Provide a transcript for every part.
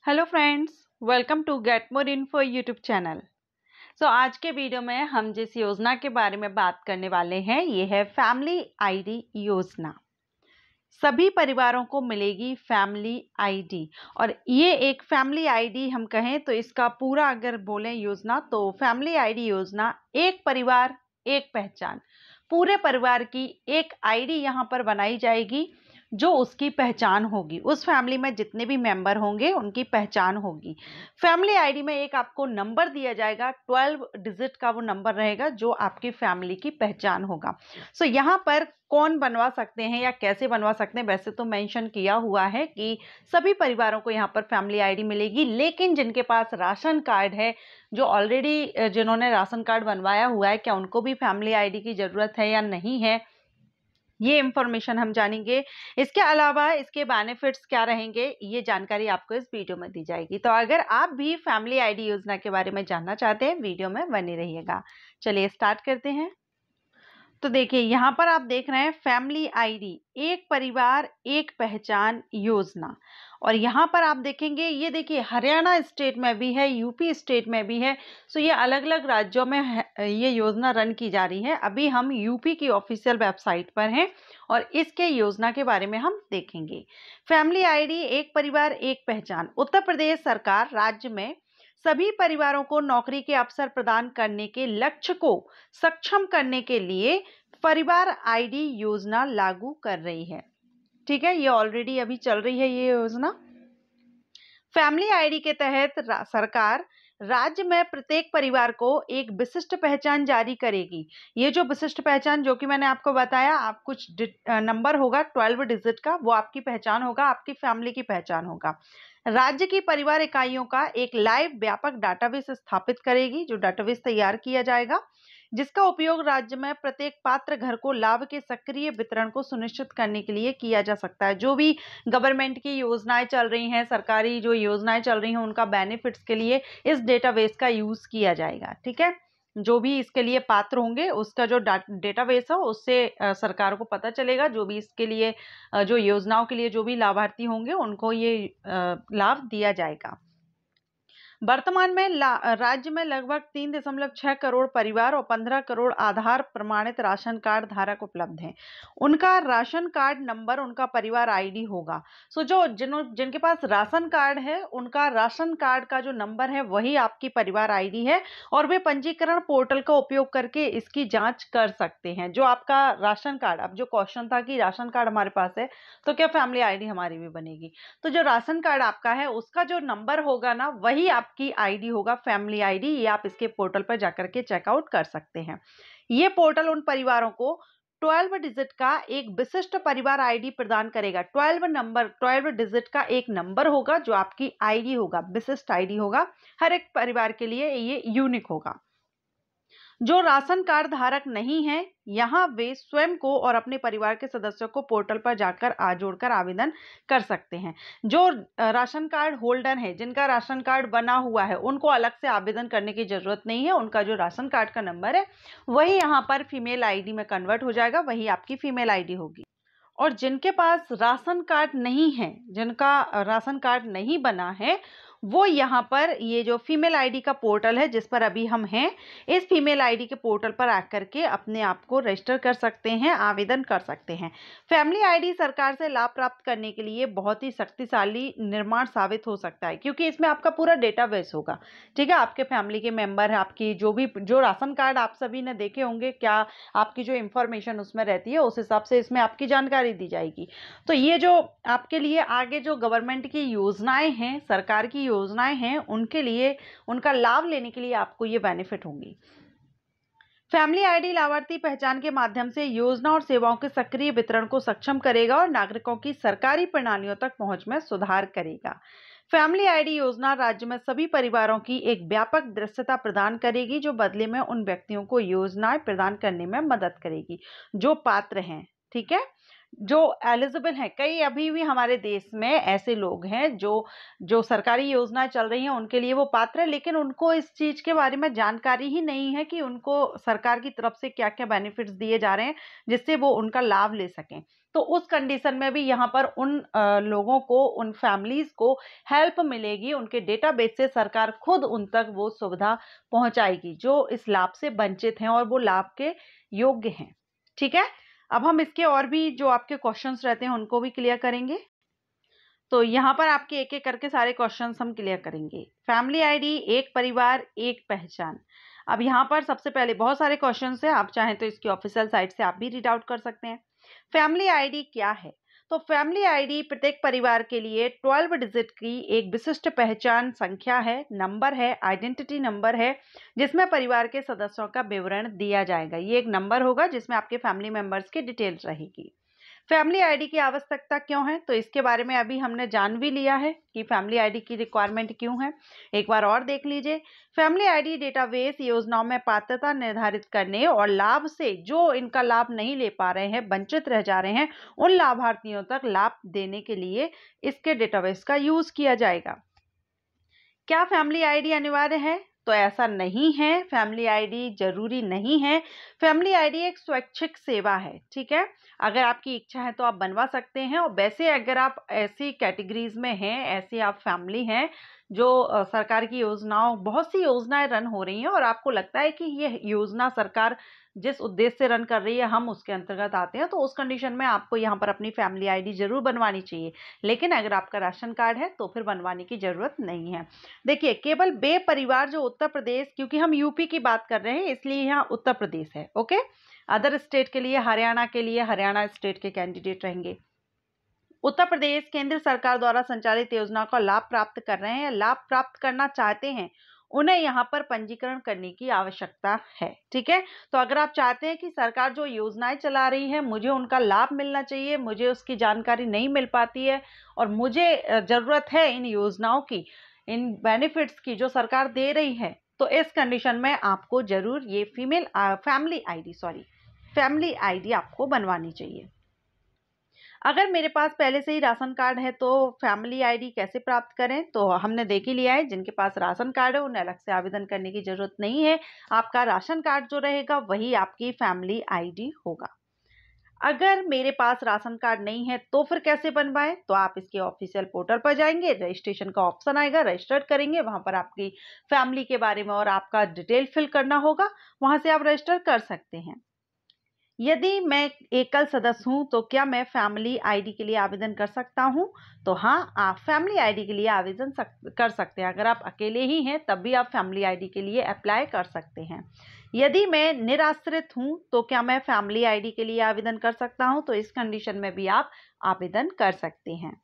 Hello friends, welcome to Get More Info YouTube channel. आज के video में हम जिस योजना के बारे में बात करने वाले हैं ये है फैमिली आईडी योजना। सभी परिवारों को मिलेगी फैमिली आईडी और ये एक फैमिली आईडी हम कहें तो इसका पूरा अगर बोलें योजना तो फैमिली आईडी योजना एक परिवार एक पहचान, पूरे परिवार की एक आईडी यहाँ पर बनाई जाएगी जो उसकी पहचान होगी। उस फैमिली में जितने भी मेंबर होंगे उनकी पहचान होगी। फैमिली आईडी में एक आपको नंबर दिया जाएगा, 12 डिजिट का वो नंबर रहेगा जो आपकी फैमिली की पहचान होगा। यहाँ पर कौन बनवा सकते हैं या कैसे बनवा सकते हैं, वैसे तो मेंशन किया हुआ है कि सभी परिवारों को यहाँ पर फैमिली आईडी मिलेगी, लेकिन जिनके पास राशन कार्ड है, जो ऑलरेडी जिन्होंने राशन कार्ड बनवाया हुआ है, क्या उनको भी फैमिली आईडी की ज़रूरत है या नहीं है, ये इंफॉर्मेशन हम जानेंगे। इसके अलावा इसके बेनिफिट्स क्या रहेंगे, ये जानकारी आपको इस वीडियो में दी जाएगी। तो अगर आप भी फैमिली आईडी योजना के बारे में जानना चाहते हैं, वीडियो में बने रहिएगा। चलिए स्टार्ट करते हैं। तो देखिए यहाँ पर आप देख रहे हैं फैमिली आईडी एक परिवार एक पहचान योजना, और यहाँ पर आप देखेंगे ये देखिए हरियाणा स्टेट में भी है, यूपी स्टेट में भी है। ये अलग अलग राज्यों में ये योजना रन की जा रही है। अभी हम यूपी की ऑफिशियल वेबसाइट पर हैं और इसके योजना के बारे में हम देखेंगे। फैमिली आईडी एक परिवार एक पहचान, उत्तर प्रदेश सरकार राज्य में सभी परिवारों को नौकरी के अवसर प्रदान करने के लक्ष्य को सक्षम करने के लिए परिवार आईडी योजना लागू कर रही है। ठीक है, ये ऑलरेडी अभी चल रही है ये योजना। फैमिली आईडी के तहत सरकार राज्य में प्रत्येक परिवार को एक विशिष्ट पहचान जारी करेगी। ये जो विशिष्ट पहचान जो कि मैंने आपको बताया, आप कुछ नंबर होगा 12 डिजिट का, वो आपकी पहचान होगा, आपकी फैमिली की पहचान होगा। राज्य की परिवार इकाइयों का एक लाइव व्यापक डाटाबेस स्थापित करेगी, जो डाटाबेस तैयार किया जाएगा, जिसका उपयोग राज्य में प्रत्येक पात्र घर को लाभ के सक्रिय वितरण को सुनिश्चित करने के लिए किया जा सकता है। जो भी गवर्नमेंट की योजनाएं चल रही हैं, सरकारी जो योजनाएं चल रही हैं, उनका बेनिफिट्स के लिए इस डेटाबेस का यूज किया जाएगा। ठीक है, जो भी इसके लिए पात्र होंगे उसका जो डेटाबेस है उससे सरकार को पता चलेगा, जो भी इसके लिए जो योजनाओं के लिए जो भी लाभार्थी होंगे उनको ये लाभ दिया जाएगा। वर्तमान में राज्य में लगभग 3.6 करोड़ परिवार और 15 करोड़ आधार प्रमाणित राशन कार्ड धारक उपलब्ध हैं। उनका राशन कार्ड नंबर उनका परिवार आईडी होगा। जो जिनके पास राशन कार्ड है उनका राशन कार्ड का जो नंबर है वही आपकी परिवार आईडी है, और वे पंजीकरण पोर्टल का उपयोग करके इसकी जांच कर सकते हैं। जो आपका राशन कार्ड, अब जो क्वेश्चन था कि राशन कार्ड हमारे पास है तो क्या फैमिली आईडी हमारी भी बनेगी, तो जो राशन कार्ड आपका है उसका जो नंबर होगा ना वही आपकी आईडी होगा, फैमिली आईडी। ये आप इसके पोर्टल पर जाकर के चेकआउट कर सकते हैं। ये पोर्टल उन परिवारों को 12 डिजिट का एक विशिष्ट परिवार आईडी प्रदान करेगा। 12 डिजिट का एक नंबर होगा जो आपकी आईडी होगा, विशिष्ट आईडी होगा, हर एक परिवार के लिए ये यूनिक होगा। जो राशन कार्ड धारक नहीं है, यहाँ वे स्वयं को और अपने परिवार के सदस्यों को पोर्टल पर जाकर जोड़कर आवेदन कर सकते हैं। जो राशन कार्ड होल्डर है, जिनका राशन कार्ड बना हुआ है, उनको अलग से आवेदन करने की जरूरत नहीं है। उनका जो राशन कार्ड का नंबर है वही यहाँ पर फीमेल आईडी में कन्वर्ट हो जाएगा, वही आपकी फीमेल आईडी होगी। और जिनके पास राशन कार्ड नहीं है, जिनका राशन कार्ड नहीं बना है, वो यहाँ पर ये जो फीमेल आईडी का पोर्टल है जिस पर अभी हम हैं, इस फीमेल आईडी के पोर्टल पर आकर के अपने आप को रजिस्टर कर सकते हैं, आवेदन कर सकते हैं। फैमिली आईडी सरकार से लाभ प्राप्त करने के लिए बहुत ही शक्तिशाली निर्माण साबित हो सकता है, क्योंकि इसमें आपका पूरा डेटाबेस होगा। ठीक है, आपके फैमिली के मेंबर है, आपकी जो राशन कार्ड आप सभी ने देखे होंगे, क्या आपकी जो इंफॉर्मेशन उसमें रहती है उस हिसाब से इसमें आपकी जानकारी दी जाएगी। तो ये जो आपके लिए आगे जो गवर्नमेंट की योजनाएं हैं, सरकार की योजनाएं हैं, उनके लिए उनका लाभ लेने के लिए आपको ये बेनिफिट होंगी। फैमिली आईडी लाभार्थी पहचान के माध्यम से योजना और सेवाओं के सक्रिय वितरण को सक्षम करेगा और नागरिकों की सरकारी प्रणालियों तक पहुंच में सुधार करेगा। फैमिली आईडी योजना राज्य में सभी परिवारों की एक व्यापक दृश्यता प्रदान करेगी, जो बदले में उन व्यक्तियों को योजनाएं प्रदान करने में मदद करेगी जो पात्र हैं। ठीक है, जो एलिजिबल हैं। कई अभी भी हमारे देश में ऐसे लोग हैं जो सरकारी योजनाएं चल रही हैं उनके लिए वो पात्र है, लेकिन उनको इस चीज के बारे में जानकारी ही नहीं है कि उनको सरकार की तरफ से क्या क्या बेनिफिट्स दिए जा रहे हैं जिससे वो उनका लाभ ले सकें। तो उस कंडीशन में भी यहाँ पर उन लोगों को, उन फैमिलीज को हेल्प मिलेगी, उनके डेटाबेस से सरकार खुद उन तक वो सुविधा पहुंचाएगी जो इस लाभ से वंचित हैं और वो लाभ के योग्य हैं। ठीक है, अब हम इसके और भी जो आपके क्वेश्चंस रहते हैं उनको भी क्लियर करेंगे। तो यहाँ पर आपके एक एक करके सारे क्वेश्चंस हम क्लियर करेंगे। फैमिली आईडी, एक परिवार एक पहचान। अब यहाँ पर सबसे पहले बहुत सारे क्वेश्चंस हैं, आप चाहें तो इसकी ऑफिशियल साइट से आप भी रीड आउट कर सकते हैं। फैमिली आईडी क्या है? तो फैमिली आईडी प्रत्येक परिवार के लिए 12 डिजिट की एक विशिष्ट पहचान संख्या है, नंबर है, आइडेंटिटी नंबर है, जिसमें परिवार के सदस्यों का विवरण दिया जाएगा। ये एक नंबर होगा जिसमें आपके फैमिली मेंबर्स की डिटेल्स रहेगी। फैमिली आईडी की आवश्यकता क्यों है? तो इसके बारे में अभी हमने जान भी लिया है कि फैमिली आईडी की रिक्वायरमेंट क्यों है। एक बार और देख लीजिए। फैमिली आईडी डेटाबेस योजनाओं में पात्रता निर्धारित करने और लाभ से जो इनका लाभ नहीं ले पा रहे हैं, वंचित रह जा रहे हैं, उन लाभार्थियों तक लाभ देने के लिए इसके डेटाबेस का यूज किया जाएगा। क्या फैमिली आईडी अनिवार्य है? तो ऐसा नहीं है, फैमिली आईडी जरूरी नहीं है। फैमिली आईडी एक स्वैच्छिक सेवा है। ठीक है, अगर आपकी इच्छा है तो आप बनवा सकते हैं। और वैसे अगर आप ऐसी कैटेगरीज में हैं, ऐसी आप फैमिली हैं जो सरकार की योजनाओं, बहुत सी योजनाएं रन हो रही हैं और आपको लगता है कि ये योजना सरकार जिस उद्देश्य से रन कर रही है हम उसके अंतर्गत आते हैं, तो उस कंडीशन में आपको यहाँ पर अपनी फैमिली आईडी जरूर बनवानी चाहिए। लेकिन अगर आपका राशन कार्ड है तो फिर बनवाने की जरूरत नहीं है। देखिए, केवल वे परिवार जो उत्तर प्रदेश, क्योंकि हम यूपी की बात कर रहे हैं इसलिए यहाँ उत्तर प्रदेश है, ओके। अदर स्टेट के लिए, हरियाणा के लिए हरियाणा स्टेट के कैंडिडेट रहेंगे। उत्तर प्रदेश केंद्र सरकार द्वारा संचालित योजनाओं का लाभ प्राप्त कर रहे हैं, लाभ प्राप्त करना चाहते हैं, उन्हें यहाँ पर पंजीकरण करने की आवश्यकता है। ठीक है, तो अगर आप चाहते हैं कि सरकार जो योजनाएं चला रही है मुझे उनका लाभ मिलना चाहिए, मुझे उसकी जानकारी नहीं मिल पाती है और मुझे जरूरत है इन योजनाओं की, इन बेनिफिट्स की जो सरकार दे रही है, तो इस कंडीशन में आपको जरूर ये फैमिली आईडी आपको बनवानी चाहिए। अगर मेरे पास पहले से ही राशन कार्ड है तो फैमिली आईडी कैसे प्राप्त करें? तो हमने देख ही लिया है, जिनके पास राशन कार्ड है उन्हें अलग से आवेदन करने की जरूरत नहीं है। आपका राशन कार्ड जो रहेगा वही आपकी फैमिली आईडी होगा। अगर मेरे पास राशन कार्ड नहीं है तो फिर कैसे बनवाएं? तो आप इसके ऑफिशियल पोर्टल पर जाएंगे, रजिस्ट्रेशन का ऑप्शन आएगा, रजिस्टर करेंगे, वहां पर आपकी फैमिली के बारे में और आपका डिटेल फिल करना होगा, वहां से आप रजिस्टर कर सकते हैं। यदि मैं एकल सदस्य हूं तो क्या मैं फैमिली आईडी के लिए आवेदन कर सकता हूं? तो हाँ, आप फैमिली आईडी के लिए आवेदन कर सकते हैं। अगर आप अकेले ही हैं तब भी आप फैमिली आईडी के लिए अप्लाई कर सकते हैं। यदि मैं निराश्रित हूं तो क्या मैं फैमिली आईडी के लिए आवेदन कर सकता हूं? तो इस कंडीशन में भी आप आवेदन कर सकते हैं।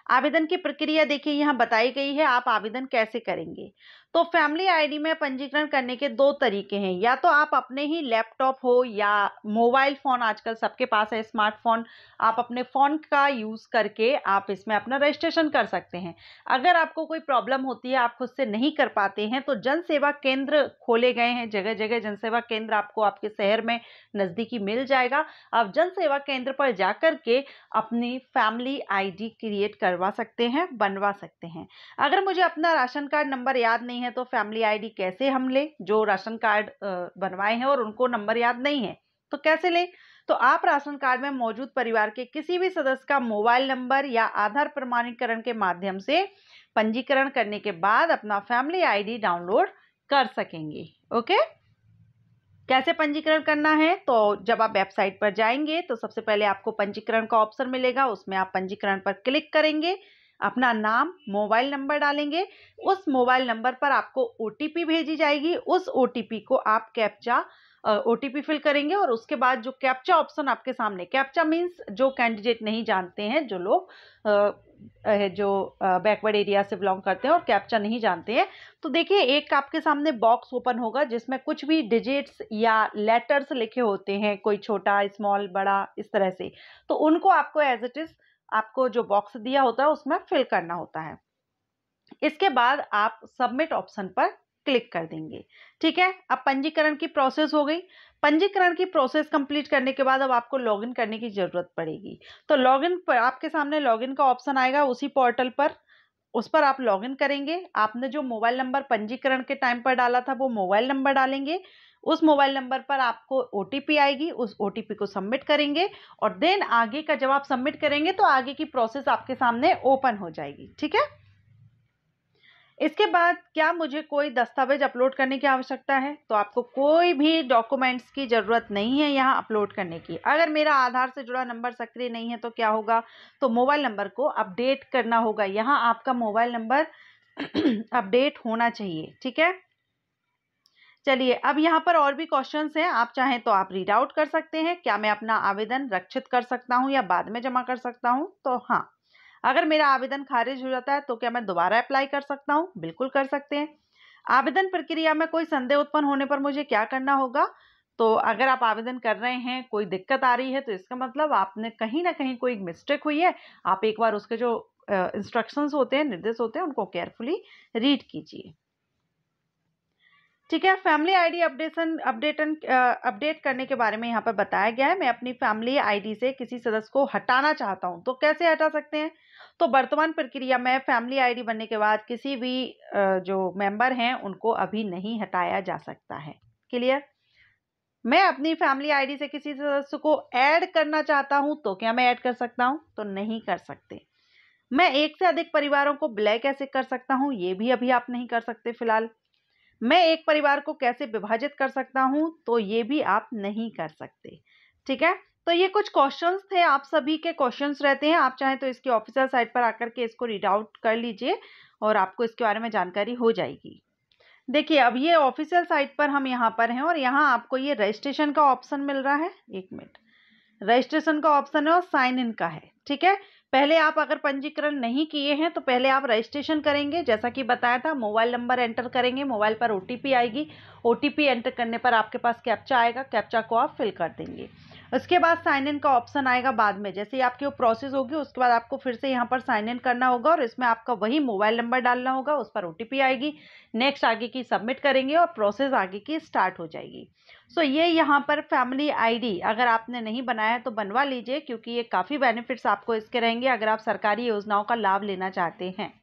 आवेदन की प्रक्रिया देखिए यहाँ बताई गई है, आप आवेदन कैसे करेंगे। तो फैमिली आईडी में पंजीकरण करने के दो तरीके हैं, या तो आप अपने ही लैपटॉप हो या मोबाइल फोन, आजकल सबके पास है स्मार्टफोन, आप अपने फोन का यूज करके आप इसमें अपना रजिस्ट्रेशन कर सकते हैं। अगर आपको कोई प्रॉब्लम होती है, आप खुद से नहीं कर पाते हैं, तो जन सेवा केंद्र खोले गए हैं, जगह जगह जन सेवा केंद्र आपको आपके शहर में नजदीकी मिल जाएगा। आप जन सेवा केंद्र पर जाकर के अपनी फैमिली आईडी क्रिएट करवा सकते हैं, बनवा सकते हैं। अगर मुझे अपना राशन कार्ड नंबर याद नहीं है तो फैमिली आईडी कैसे हम ले? जो राशन कार्ड बनवाए हैं और उनको नंबर याद नहीं है तो कैसे ले? तो आप राशन कार्ड में मौजूद परिवार के किसी भी सदस्य का मोबाइल नंबर या आधार प्रमाणीकरण के माध्यम से पंजीकरण करने के बाद अपना फैमिली आईडी डाउनलोड कर सकेंगे। ओके, कैसे पंजीकरण करना है? तो जब आप वेबसाइट पर जाएंगे तो सबसे पहले आपको पंजीकरण का ऑप्शन मिलेगा, उसमें आप पंजीकरण पर क्लिक करेंगे, अपना नाम, मोबाइल नंबर डालेंगे, उस मोबाइल नंबर पर आपको ओटीपी भेजी जाएगी, उस ओटीपी को आप ओटीपी फिल करेंगे और उसके बाद जो कैप्चा ऑप्शन आपके सामने, कैप्चा मीन्स जो कैंडिडेट नहीं जानते हैं, जो लोग जो बैकवर्ड एरिया से बिलोंग करते हैं और कैप्चा नहीं जानते हैं, तो देखिए एक आपके सामने बॉक्स ओपन होगा जिसमें कुछ भी डिजिट्स या लेटर्स लिखे होते हैं, कोई छोटा, स्मॉल, बड़ा, इस तरह से, तो उनको आपको एज इट इज आपको जो बॉक्स दिया होता है उसमें फिल करना होता है। इसके बाद आप सबमिट ऑप्शन पर क्लिक कर देंगे। ठीक है, अब पंजीकरण की प्रोसेस हो गई। पंजीकरण की प्रोसेस कंप्लीट करने के बाद अब आपको लॉगिन करने की जरूरत पड़ेगी। तो लॉगिन पर आपके सामने लॉगिन का ऑप्शन आएगा उसी पोर्टल पर, उस पर आप लॉगिन करेंगे। आपने जो मोबाइल नंबर पंजीकरण के टाइम पर डाला था वो मोबाइल नंबर डालेंगे, उस मोबाइल नंबर पर आपको OTP आएगी, उस OTP को सबमिट करेंगे और देन आगे का जब आप सबमिट करेंगे तो आगे की प्रोसेस आपके सामने ओपन हो जाएगी। ठीक है। इसके बाद क्या मुझे कोई दस्तावेज अपलोड करने की आवश्यकता है? तो आपको कोई भी डॉक्यूमेंट्स की ज़रूरत नहीं है यहाँ अपलोड करने की। अगर मेरा आधार से जुड़ा नंबर सक्रिय नहीं है तो क्या होगा? तो मोबाइल नंबर को अपडेट करना होगा। यहाँ आपका मोबाइल नंबर अपडेट होना चाहिए। ठीक है। चलिए, अब यहाँ पर और भी क्वेश्चंस हैं, आप चाहें तो आप रीड आउट कर सकते हैं। क्या मैं अपना आवेदन रक्षित कर सकता हूँ या बाद में जमा कर सकता हूँ? तो हाँ, अगर मेरा आवेदन खारिज हो जाता है तो क्या मैं दोबारा अप्लाई कर सकता हूँ? बिल्कुल कर सकते हैं। आवेदन प्रक्रिया में कोई संदेह उत्पन्न होने पर मुझे क्या करना होगा? तो अगर आप आवेदन कर रहे हैं, कोई दिक्कत आ रही है, तो इसका मतलब आपने कहीं ना कहीं कोई मिस्टेक हुई है। आप एक बार उसके जो इंस्ट्रक्शंस होते हैं, निर्देश होते हैं, उनको केयरफुली रीड कीजिए। ठीक है। फैमिली आईडी अपडेट करने के बारे में यहाँ पर बताया गया है। मैं अपनी फैमिली आईडी से किसी सदस्य को हटाना चाहता हूँ, तो कैसे हटा सकते हैं? तो वर्तमान प्रक्रिया में फैमिली आईडी बनने के बाद किसी भी जो मेंबर हैं उनको अभी नहीं हटाया जा सकता है। क्लियर? मैं अपनी फैमिली आईडी से किसी सदस्य को ऐड करना चाहता हूँ, तो क्या मैं ऐड कर सकता हूँ? तो नहीं कर सकते। मैं एक से अधिक परिवारों को विलय कैसे कर सकता हूँ? ये भी अभी आप नहीं कर सकते फिलहाल। मैं एक परिवार को कैसे विभाजित कर सकता हूं? तो ये भी आप नहीं कर सकते। ठीक है। तो ये कुछ क्वेश्चंस थे, आप सभी के क्वेश्चंस रहते हैं। आप चाहें तो इसकी ऑफिशियल साइट पर आकर के इसको रीड आउट कर लीजिए और आपको इसके बारे में जानकारी हो जाएगी। देखिए, अब ये ऑफिशियल साइट पर हम यहाँ पर हैं और यहाँ आपको ये रजिस्ट्रेशन का ऑप्शन मिल रहा है। एक मिनट, रजिस्ट्रेशन का ऑप्शन है और साइन इन का है। ठीक है। पहले आप अगर पंजीकरण नहीं किए हैं तो पहले आप रजिस्ट्रेशन करेंगे, जैसा कि बताया था। मोबाइल नंबर एंटर करेंगे, मोबाइल पर OTP आएगी। OTP एंटर करने पर आपके पास कैप्चा आएगा, कैप्चा को आप फिल कर देंगे। उसके बाद साइन इन का ऑप्शन आएगा बाद में, जैसे ही आपकी वो प्रोसेस होगी उसके बाद आपको फिर से यहाँ पर साइन इन करना होगा और इसमें आपका वही मोबाइल नंबर डालना होगा, उस पर OTP आएगी। नेक्स्ट आगे की सबमिट करेंगे और प्रोसेस आगे की स्टार्ट हो जाएगी। सो ये यहाँ पर फैमिली आईडी अगर आपने नहीं बनाया है तो बनवा लीजिए, क्योंकि ये काफ़ी बेनिफिट्स आपको इसके रहेंगे अगर आप सरकारी योजनाओं का लाभ लेना चाहते हैं।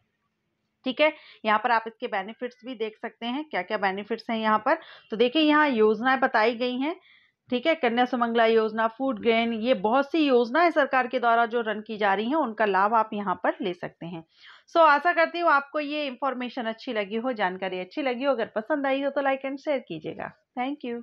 ठीक है। यहाँ पर आप इसके बेनिफिट्स भी देख सकते हैं, क्या क्या बेनिफिट्स हैं यहाँ पर। तो देखिए, यहाँ योजनाएं बताई गई हैं। ठीक है। कन्या सुमंगला योजना, फूड ग्रेन, ये बहुत सी योजनाएं सरकार के द्वारा जो रन की जा रही हैं, उनका लाभ आप यहाँ पर ले सकते हैं। सो आशा करती हूँ आपको ये इंफॉर्मेशन अच्छी लगी हो, जानकारी अच्छी लगी हो। अगर पसंद आई हो तो लाइक एंड शेयर कीजिएगा। Thank you.